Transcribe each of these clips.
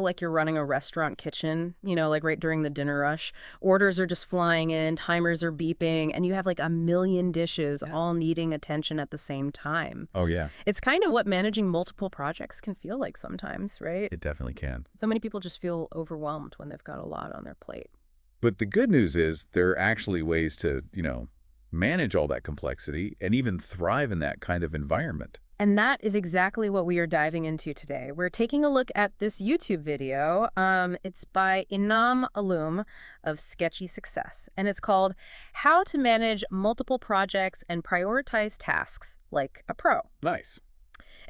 Like you're running a restaurant kitchen, like right during the dinner rush. Orders are just flying in, timers are beeping, and you have like a million dishes all needing attention at the same time. Oh, yeah, It's kind of what managing multiple projects can feel like sometimes, right? it definitely can. So many people just feel overwhelmed when they've got a lot on their plate. But the good news is there are actually ways to, manage all that complexity and even thrive in that kind of environment. And that is exactly what we are diving into today. We're taking a look at this YouTube video. It's by Enaam Alum of Sketchy Success, and it's called How to Manage Multiple Projects and Prioritize Tasks Like a Pro. Nice.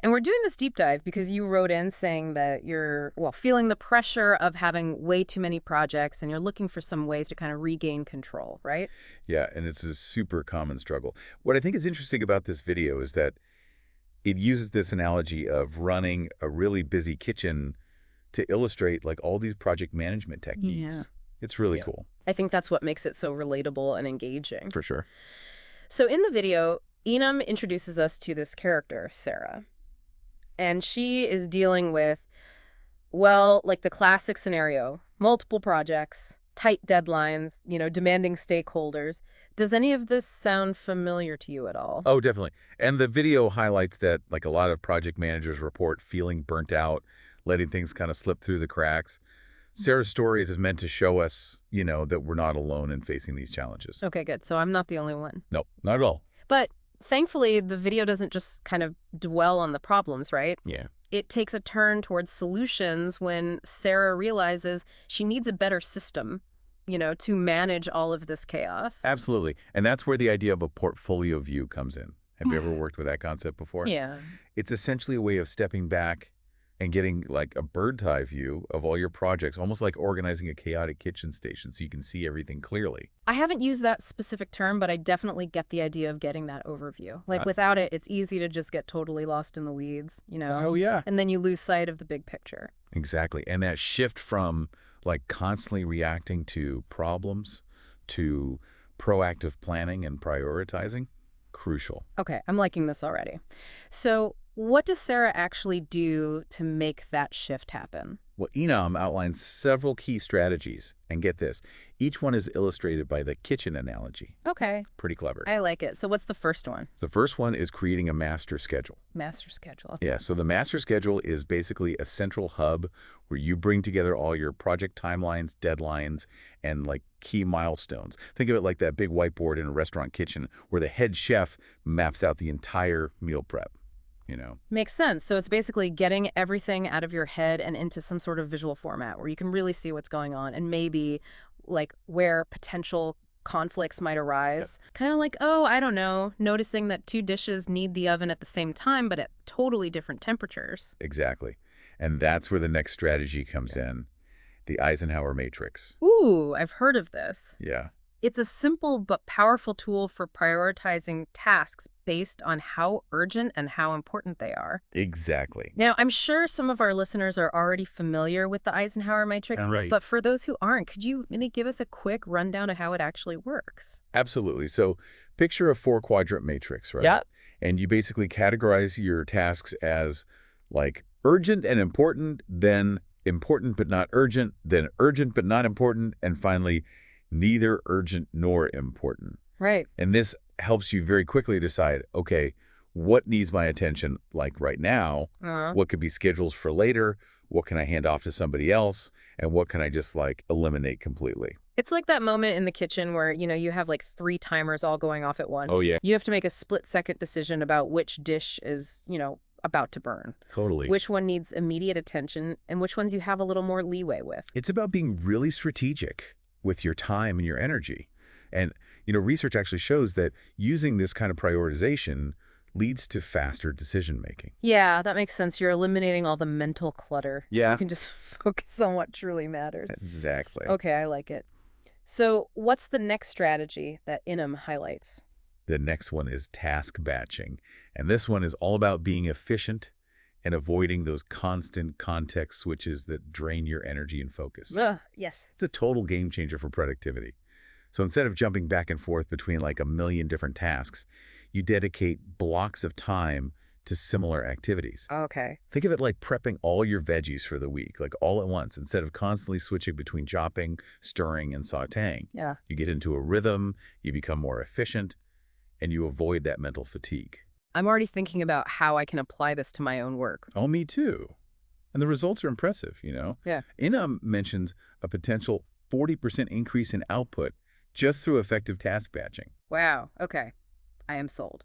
And we're doing this deep dive because you wrote in saying that you're, feeling the pressure of having way too many projects and you're looking for some ways to kind of regain control, right? Yeah, and it's a super common struggle. What I think is interesting about this video is that it uses this analogy of running a really busy kitchen to illustrate like all these project management techniques. Yeah. It's really cool. I think that's what makes it so relatable and engaging. For sure. So in the video, Enaam introduces us to this character, Sarah. And she is dealing with, like the classic scenario, multiple projects, tight deadlines, demanding stakeholders. Does any of this sound familiar to you at all? Oh, definitely. And the video highlights that like a lot of project managers report feeling burnt out, letting things kind of slip through the cracks. Sarah's story is meant to show us, that we're not alone in facing these challenges. Okay, good. So I'm not the only one. No, not at all. But thankfully, the video doesn't just kind of dwell on the problems, right? Yeah. It takes a turn towards solutions when Sarah realizes she needs a better system, to manage all of this chaos. Absolutely. And that's where the idea of a portfolio view comes in. Have you ever worked with that concept before? Yeah. It's essentially a way of stepping back and getting like a bird's eye view of all your projects, almost like organizing a chaotic kitchen station so you can see everything clearly. I haven't used that specific term, but I definitely get the idea of getting that overview. Like without it, it's easy to just get totally lost in the weeds, Oh, yeah. and then you lose sight of the big picture. Exactly. And that shift from like constantly reacting to problems to proactive planning and prioritizing, crucial. Okay, I'm liking this already. So what does Sarah actually do to make that shift happen? Well, Enaam outlines several key strategies. And get this, each one is illustrated by the kitchen analogy. Okay, Pretty clever. I like it. So what's the first one? The first one is creating a master schedule. Master schedule. Yeah, so the master schedule is basically a central hub where you bring together all your project timelines, deadlines, and like key milestones. Think of it like that big whiteboard in a restaurant kitchen where the head chef maps out the entire meal prep. Makes sense. So it's basically getting everything out of your head and into some sort of visual format where you can really see what's going on and maybe like where potential conflicts might arise. Kind of like, I don't know, noticing that two dishes need the oven at the same time, but at totally different temperatures. Exactly. And that's where the next strategy comes in, the Eisenhower matrix. Ooh, I've heard of this. Yeah. It's a simple but powerful tool for prioritizing tasks based on how urgent and how important they are. Exactly. Now, I'm sure some of our listeners are already familiar with the Eisenhower matrix, Right. but for those who aren't, could you maybe give us a quick rundown of how it actually works? Absolutely. So picture a 4-quadrant matrix, right? Yep. And you basically categorize your tasks as like urgent and important, then important but not urgent, then urgent but not important, and finally neither urgent nor important. Right. And this helps you very quickly decide, okay, what needs my attention like right now? What could be schedules for later? What can I hand off to somebody else? And what can I just like eliminate completely? It's like that moment in the kitchen where, you have like 3 timers all going off at once. Oh, yeah. You have to make a split-second decision about which dish is, about to burn. Totally. Which one needs immediate attention and which ones you have a little more leeway with. It's about being really strategic with your time and your energy. And, research actually shows that using this kind of prioritization leads to faster decision-making. Yeah, that makes sense. You're eliminating all the mental clutter. Yeah. You can just focus on what truly matters. Exactly. Okay, I like it. So what's the next strategy that Enaam highlights? The next one is task batching. And this one is all about being efficient and avoiding those constant context switches that drain your energy and focus. Yes. It's a total game changer for productivity. So instead of jumping back and forth between like a million different tasks, you dedicate blocks of time to similar activities. Okay. Think of it like prepping all your veggies for the week, like all at once, instead of constantly switching between chopping, stirring, and sautéing. Yeah. You get into a rhythm, you become more efficient, and you avoid that mental fatigue. I'm already thinking about how I can apply this to my own work. Oh, me too. And the results are impressive. Yeah. Enaam mentions a potential 40% increase in output just through effective task batching. Wow. Okay. I am sold.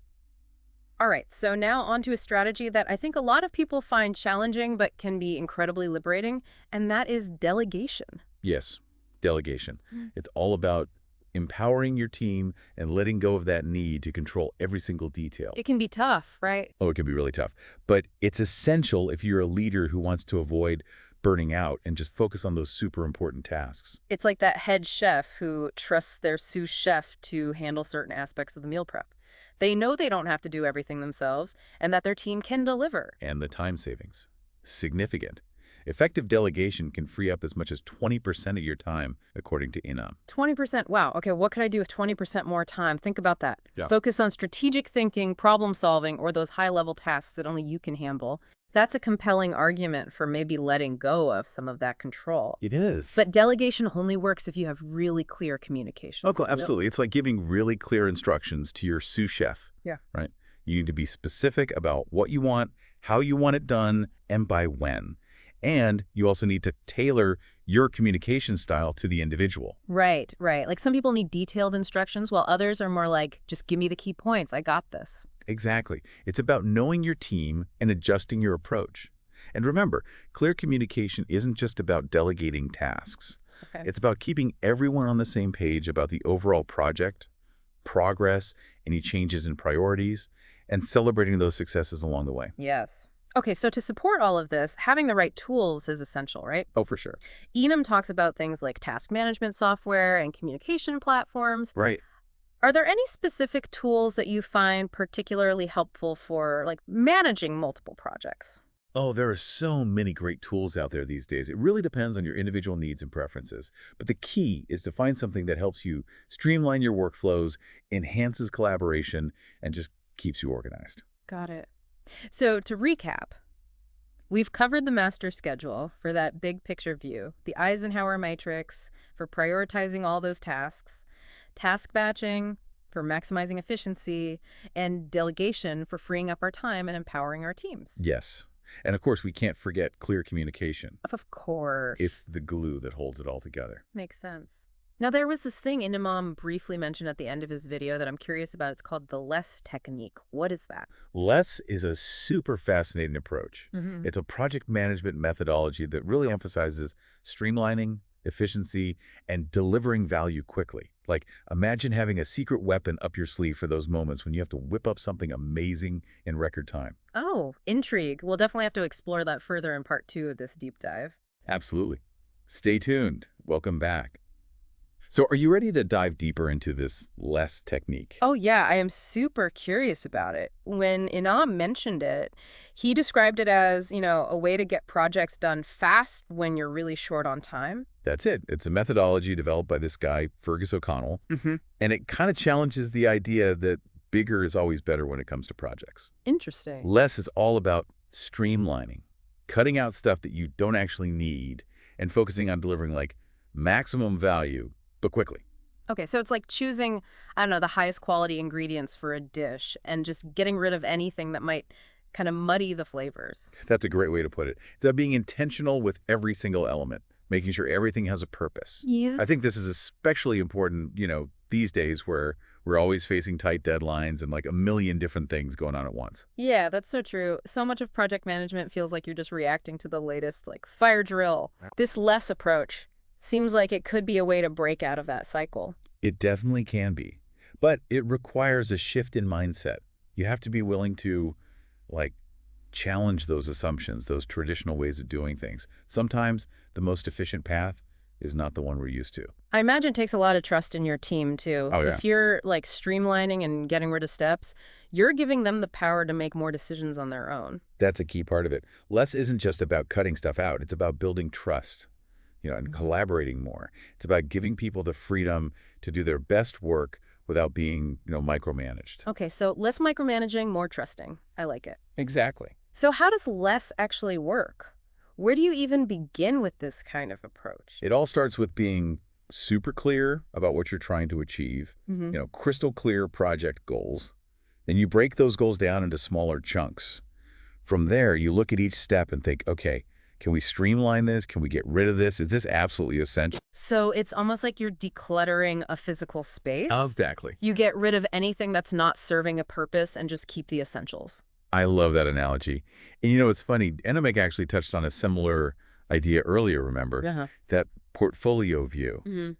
All right. So now on to a strategy that I think a lot of people find challenging but can be incredibly liberating, and that is delegation. Yes, delegation. Mm. It's all about empowering your team and letting go of that need to control every single detail. It can be tough, right? Oh, it can be really tough. But it's essential if you're a leader who wants to avoid burning out and just focus on those super important tasks. It's like that head chef who trusts their sous chef to handle certain aspects of the meal prep. They know they don't have to do everything themselves and that their team can deliver. And the time savings. Significant. Effective delegation can free up as much as 20% of your time, according to Enaam. 20%. Wow. Okay, what could I do with 20% more time? Think about that. Yeah. Focus on strategic thinking, problem solving, or those high-level tasks that only you can handle. That's a compelling argument for maybe letting go of some of that control. It is. But delegation only works if you have really clear communication. Oh, absolutely. It's like giving really clear instructions to your sous chef. Yeah. Right? You need to be specific about what you want, how you want it done, and by when. And you also need to tailor your communication style to the individual. Right, right. Like some people need detailed instructions while others are more like, just give me the key points. I got this. Exactly. It's about knowing your team and adjusting your approach. And remember, clear communication isn't just about delegating tasks. Okay. It's about keeping everyone on the same page about the overall project, progress, any changes in priorities, and celebrating those successes along the way. Yes. Okay, so to support all of this, having the right tools is essential, right? Oh, for sure. Enaam talks about things like task management software and communication platforms. Right. Are there any specific tools that you find particularly helpful for like managing multiple projects? Oh, there are so many great tools out there these days. It really depends on your individual needs and preferences. But the key is to find something that helps you streamline your workflows, enhances collaboration, and just keeps you organized. Got it. So to recap, we've covered the master schedule for that big picture view, the Eisenhower matrix for prioritizing all those tasks, task batching for maximizing efficiency, and delegation for freeing up our time and empowering our teams. Yes. And of course, we can't forget clear communication. Of course. It's the glue that holds it all together. Makes sense. Now, there was this thing Enaam briefly mentioned at the end of his video that I'm curious about. It's called the less technique. What is that? Less is a super fascinating approach. Mm-hmm. It's a project management methodology that really emphasizes streamlining, efficiency, and delivering value quickly. Like, imagine having a secret weapon up your sleeve for those moments when you have to whip up something amazing in record time. Oh, intrigue. We'll definitely have to explore that further in part 2 of this deep dive. Absolutely. Stay tuned. Welcome back. So are you ready to dive deeper into this less technique? Oh, yeah, I am super curious about it. When Enaam mentioned it, he described it as, a way to get projects done fast when you're really short on time. That's it. It's a methodology developed by this guy, Fergus O'Connell, Mm-hmm. and it kind of challenges the idea that bigger is always better when it comes to projects. Interesting. Less is all about streamlining, cutting out stuff that you don't actually need, and focusing on delivering like maximum value, but quickly. Okay, so it's like choosing, I don't know, the highest quality ingredients for a dish and just getting rid of anything that might kind of muddy the flavors. That's a great way to put it. It's about being intentional with every single element, making sure everything has a purpose. Yeah. I think this is especially important, these days where we're always facing tight deadlines and like a million different things going on at once. Yeah, that's so true. So much of project management feels like you're just reacting to the latest, like, fire drill. This less approach seems like it could be a way to break out of that cycle. It definitely can be, but it requires a shift in mindset. You have to be willing to, like, challenge those assumptions, those traditional ways of doing things. Sometimes the most efficient path is not the one we're used to. I imagine it takes a lot of trust in your team, too. Oh, yeah. If you're, like, streamlining and getting rid of steps, you're giving them the power to make more decisions on their own. That's a key part of it. Less isn't just about cutting stuff out. It's about building trust, and collaborating more. It's about giving people the freedom to do their best work without being, micromanaged. Okay, so less micromanaging, more trusting. I like it. Exactly. So how does less actually work? Where do you even begin with this kind of approach? It all starts with being super clear about what you're trying to achieve, Hmm. crystal clear project goals. Then you break those goals down into smaller chunks. From there, you look at each step and think, okay, can we streamline this? Can we get rid of this? Is this absolutely essential? So it's almost like you're decluttering a physical space. Exactly. You get rid of anything that's not serving a purpose and just keep the essentials. I love that analogy. And it's funny, Enaam actually touched on a similar idea earlier, remember? Uh-huh. That portfolio view. Hmm.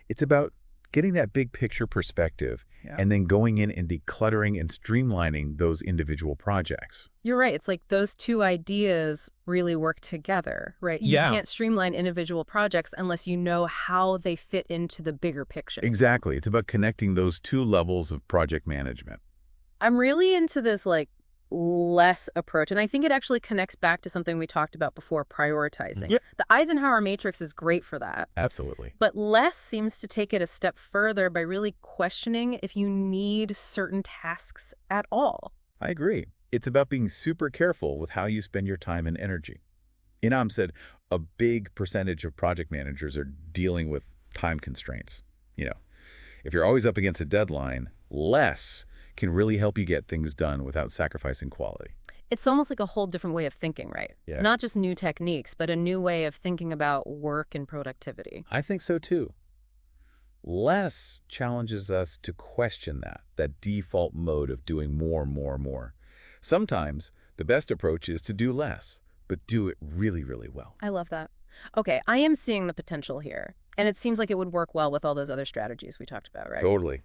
It's about getting that big picture perspective Yeah. and then going in and decluttering and streamlining those individual projects. You're right. It's like those two ideas really work together, right? You Yeah. can't streamline individual projects unless you know how they fit into the bigger picture. Exactly. It's about connecting those two levels of project management. I'm really into this like less approach. And I think it actually connects back to something we talked about before, prioritizing. Yeah. The Eisenhower matrix is great for that. Absolutely. But less seems to take it a step further by really questioning if you need certain tasks at all. I agree. It's about being super careful with how you spend your time and energy. Enaam said a big percentage of project managers are dealing with time constraints. You know, if you're always up against a deadline, less can really help you get things done without sacrificing quality. It's almost like a whole different way of thinking, right? Yeah. Not just new techniques, but a new way of thinking about work and productivity. I think so too. Less challenges us to question that default mode of doing more, more, more. Sometimes the best approach is to do less, but do it really, really well. I love that. Okay, I am seeing the potential here. And it seems like it would work well with all those other strategies we talked about, right? Totally.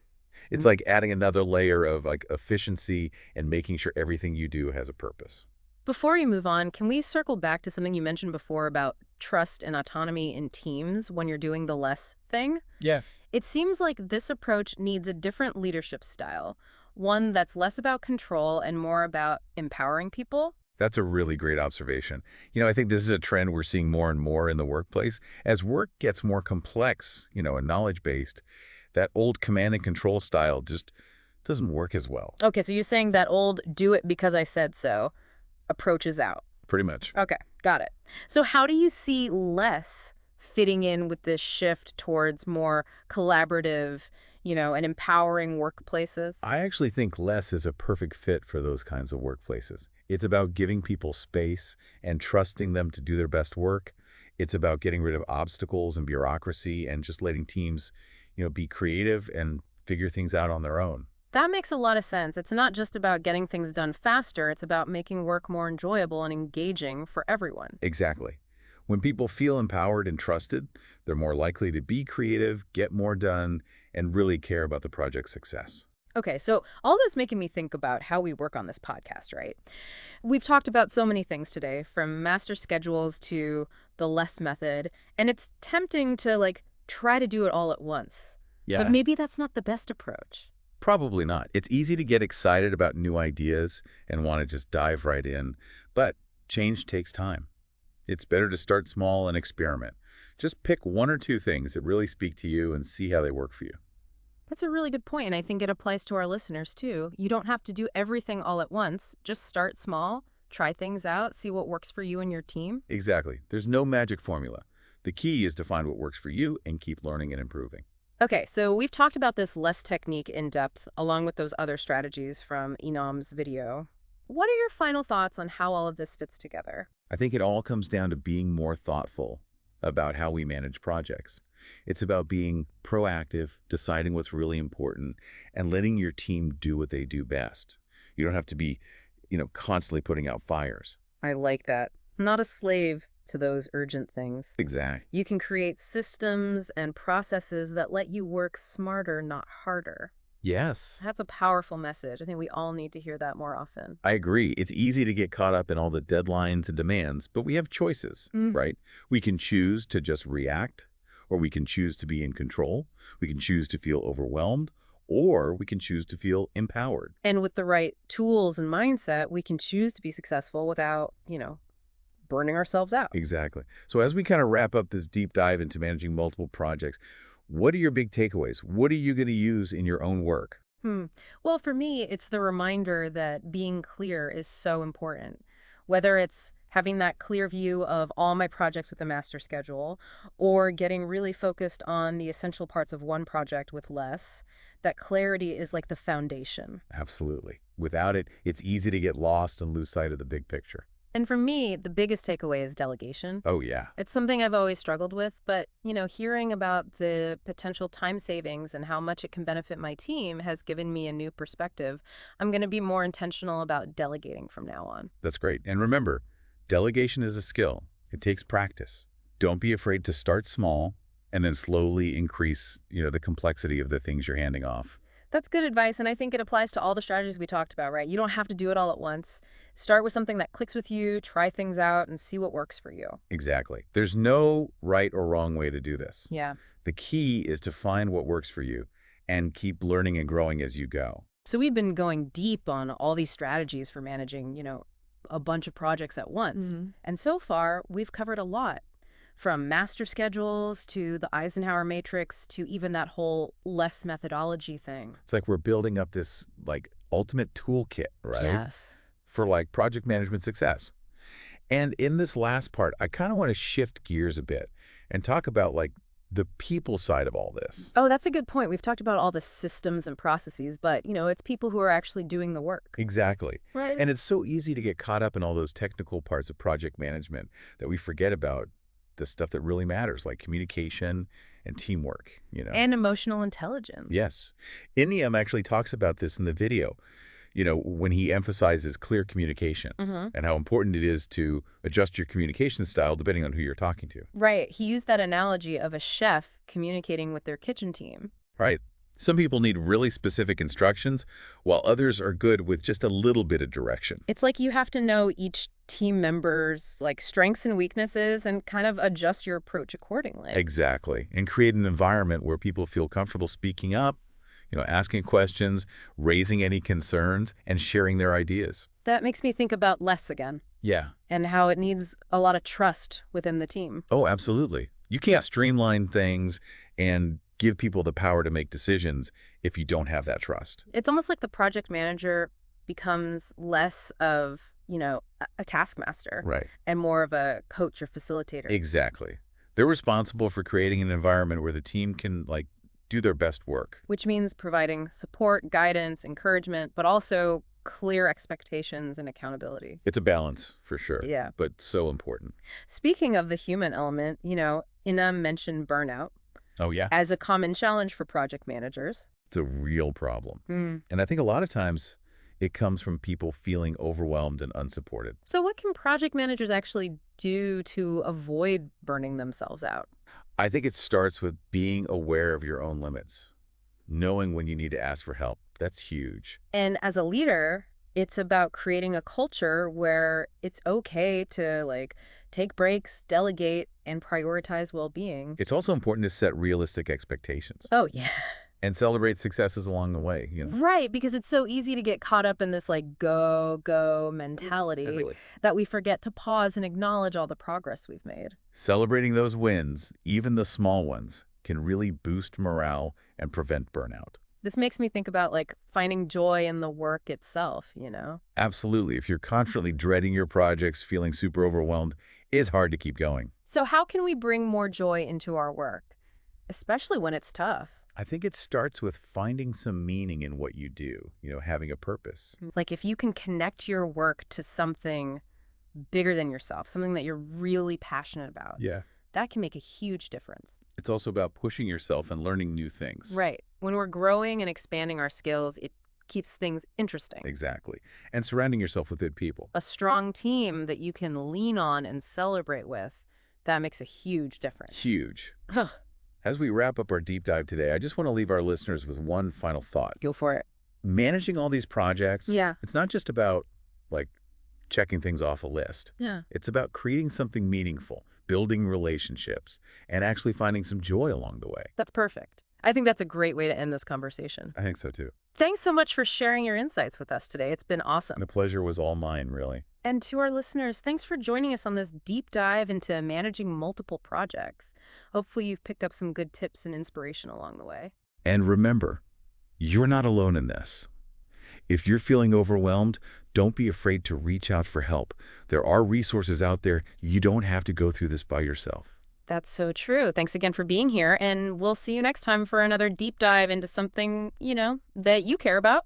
It's like adding another layer of efficiency and making sure everything you do has a purpose. Before we move on, can we circle back to something you mentioned before about trust and autonomy in teams when you're doing the less thing? Yeah. It seems like this approach needs a different leadership style, one that's less about control and more about empowering people. That's a really great observation. I think this is a trend we're seeing more and more in the workplace. As work gets more complex, and knowledge-based, that old command and control style just doesn't work as well. Okay, so you're saying that old do it because I said so approach is out. Pretty much. Okay, got it. So how do you see less fitting in with this shift towards more collaborative, and empowering workplaces? I actually think less is a perfect fit for those kinds of workplaces. It's about giving people space and trusting them to do their best work. It's about getting rid of obstacles and bureaucracy and just letting teams, be creative and figure things out on their own. That makes a lot of sense. It's not just about getting things done faster. It's about making work more enjoyable and engaging for everyone. Exactly. When people feel empowered and trusted, they're more likely to be creative, get more done, and really care about the project's success. Okay, so all this making me think about how we work on this podcast, right? We've talked about so many things today, from master schedules to the less method, and it's tempting to try to do it all at once. Yeah. But maybe that's not the best approach. Probably not. It's easy to get excited about new ideas and want to just dive right in, but change takes time. It's better to start small and experiment. Just pick one or two things that really speak to you and see how they work for you. That's a really good point, and I think it applies to our listeners too. You don't have to do everything all at once. Just start small, try things out, see what works for you and your team. Exactly. There's no magic formula. The key is to find what works for you and keep learning and improving. Okay, so we've talked about this less technique in depth, along with those other strategies from Enaam's video. What are your final thoughts on how all of this fits together? I think it all comes down to being more thoughtful about how we manage projects. It's about being proactive, deciding what's really important, and letting your team do what they do best. You don't have to be, constantly putting out fires. I like that. Not a slave to those urgent things. Exactly. You can create systems and processes that let you work smarter, not harder. Yes. That's a powerful message. I think we all need to hear that more often. I agree. It's easy to get caught up in all the deadlines and demands, but we have choices, right? We can choose to just react, or we can choose to be in control. We can choose to feel overwhelmed, or we can choose to feel empowered. And with the right tools and mindset, we can choose to be successful without, burning ourselves out. Exactly. So as we kind of wrap up this deep dive into managing multiple projects, What are your big takeaways? What are you going to use in your own work? Hmm. Well, for me, it's the reminder that being clear is so important. Whether it's having that clear view of all my projects with a master schedule or getting really focused on the essential parts of one project with less, that clarity is like the foundation. Absolutely. Without it, it's easy to get lost and lose sight of the big picture. And for me, the biggest takeaway is delegation. Oh, yeah. It's something I've always struggled with, but, hearing about the potential time savings and how much it can benefit my team has given me a new perspective. I'm going to be more intentional about delegating from now on. That's great. And remember, delegation is a skill. It takes practice. Don't be afraid to start small and then slowly increase, the complexity of the things you're handing off. That's good advice, and I think it applies to all the strategies we talked about, right? You don't have to do it all at once. Start with something that clicks with you, try things out, and see what works for you. Exactly. There's no right or wrong way to do this. Yeah. The key is to find what works for you and keep learning and growing as you go. So we've been going deep on all these strategies for managing, a bunch of projects at once. And so far, we've covered a lot. From master schedules to the Eisenhower matrix to even that whole less methodology thing. It's like we're building up this ultimate toolkit, right? Yes. For project management success. And in this last part, I kind of want to shift gears a bit and talk about the people side of all this. Oh, that's a good point. We've talked about all the systems and processes, but, it's people who are actually doing the work. Exactly. Right. And it's so easy to get caught up in all those technical parts of project management that we forget about the stuff that really matters, like communication and teamwork. And emotional intelligence. Yes. Enaam actually talks about this in the video, when he emphasizes clear communication and how important it is to adjust your communication style depending on who you're talking to. Right. He used that analogy of a chef communicating with their kitchen team. Right. Some people need really specific instructions, while others are good with just a little bit of direction. It's like you have to know each team member's strengths and weaknesses and kind of adjust your approach accordingly. Exactly. And create an environment where people feel comfortable speaking up, asking questions, raising any concerns, and sharing their ideas. That makes me think about less again Yeah. and how it needs a lot of trust within the team. Oh, absolutely. You can't streamline things and give people the power to make decisions if you don't have that trust. It's almost like the project manager becomes less of, a taskmaster. Right. And more of a coach or facilitator. Exactly. They're responsible for creating an environment where the team can, do their best work. Which means providing support, guidance, encouragement, but also clear expectations and accountability. It's a balance, for sure. Yeah. But so important. Speaking of the human element, Enaam mentioned burnout Oh, yeah? as a common challenge for project managers. It's a real problem. Mm. And I think a lot of times it comes from people feeling overwhelmed and unsupported. So what can project managers actually do to avoid burning themselves out? I think it starts with being aware of your own limits, knowing when you need to ask for help. That's huge. And as a leader, it's about creating a culture where it's okay to take breaks, delegate, and prioritize well-being. It's also important to set realistic expectations Oh, yeah. and celebrate successes along the way. Right, because it's so easy to get caught up in this go, go mentality that we forget to pause and acknowledge all the progress we've made. Celebrating those wins, even the small ones, can really boost morale and prevent burnout. This makes me think about finding joy in the work itself. Absolutely. If you're constantly dreading your projects, feeling super overwhelmed, it's hard to keep going. So how can we bring more joy into our work, especially when it's tough? I think it starts with finding some meaning in what you do, having a purpose. If you can connect your work to something bigger than yourself, something that you're really passionate about, Yeah. that can make a huge difference. It's also about pushing yourself and learning new things. Right. When we're growing and expanding our skills, it keeps things interesting. Exactly. And surrounding yourself with good people. A strong team that you can lean on and celebrate with, that makes a huge difference. Huge. Huh. As we wrap up our deep dive today, I just want to leave our listeners with one final thought. Go for it. Managing all these projects, Yeah. it's not just about, checking things off a list. Yeah. It's about creating something meaningful, building relationships, and actually finding some joy along the way. That's perfect. I think that's a great way to end this conversation. I think so too. Thanks so much for sharing your insights with us today. It's been awesome. The pleasure was all mine, really. And to our listeners, thanks for joining us on this deep dive into managing multiple projects. Hopefully, you've picked up some good tips and inspiration along the way. And remember, you're not alone in this. If you're feeling overwhelmed, don't be afraid to reach out for help. There are resources out there. You don't have to go through this by yourself. That's so true. Thanks again for being here, and we'll see you next time for another deep dive into something, that you care about.